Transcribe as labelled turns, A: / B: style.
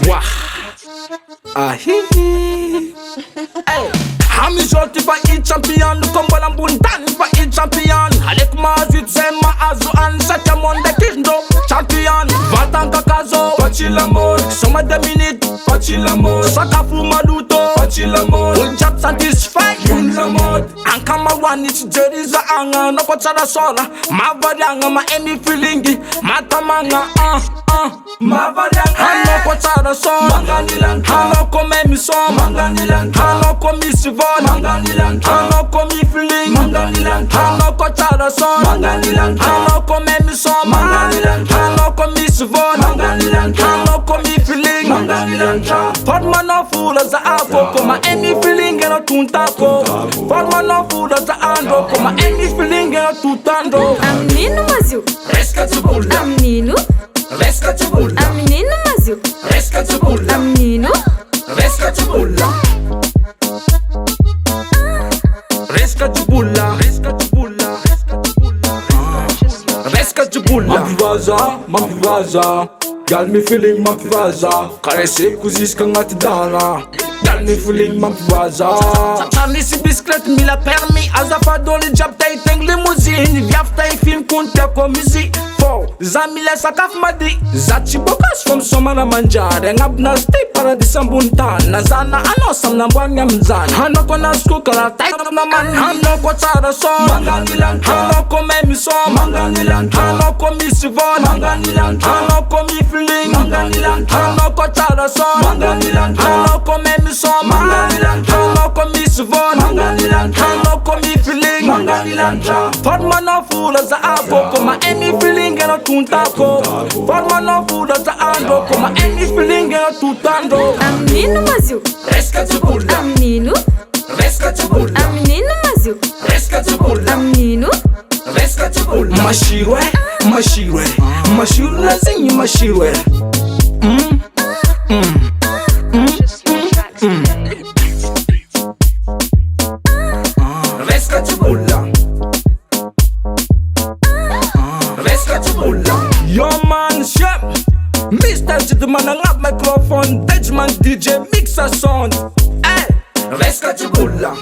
A: Wah. Ahihi. Hey. Hamizoti fa i-champion, Lukombola Mbundani fa i-champion. Alek mazit zema azu an sata monde kindo champion. Vatanga kazo, Pachila mode. Soma de minute, Pachila mode. Sakafu maluto, Pachila mode. Uljab satisfied, Yunla mode. Ankama wani chijeriza anga, no kochara sola. Mavadanga ma any feelingi, matamanga Mavadanga. Hano kochara sola, Manganilanka. Hano kome misoma, Manganilanka. Hano komi sivona, Manganilanka. Hano komi feeling, Manganilanka. Hano kochara sola, Manganilanka. Hano kome misoma, Manganilanka. Hano komi sivona, Manganilanka. Hano komi feeling, Manganilanka. Forma no fula za afo, koma any feeling eno tuntako. Forma no fula za ando, koma any feeling eno tutando.
B: Amnino maziu,
A: Resca tsubulla.
B: amnino,
A: Resca tsubulla.
B: amnino maziu,
A: Resca tsubulla.
B: amnino,
A: Resca tsubulla. Resca tsubulla. Resca tsubulla. Resca tsubulla. Mampivaza. Gal me feeling mampivaza. Caresse kuzisca ngati dana. Gal me feeling mampivaza. Charlie si bicyclette mi la permis. Azafa dans le job tay teng limousine. Viaf tay film kunte ko musique. Zami le sakaf madi Zachi bokas from somana manjare Ngabna stay paradisa mbuntan Nazana ano sam na mbwanya mzani Hano kona skuka la tight na man Hano ko tsara son Manganilanka. Hano ko memi son Manganilanka. Hano ko mi sivon Manganilanka. Hano ko mi feeling Manganilanka. Hano ko tsara son Manganilanka. Hano ko memi son Manganilanka. Hano ko mi sivon Manganilanka. Hano ko mi feeling Manganilanka. Forma no fula za apo Koma any feeling eno tuntako. Forma no fula za ando Koma any feeling eno tutando.
B: amnino maziu,
A: Resca tsubulla.
B: amnino,
A: Resca tsubulla.
B: amnino maziu,
A: Resca tsubulla.
B: amnino,
A: Resca tsubulla. Mashirwe, mashirwe, mashirwe na zinyi mashirwe. Resca tsubulla. Resca tsubulla. Yo man, chef, Mr. Gentleman, I got microphone, Dutchman DJ, mix a sound. Hey, Resca tsubulla.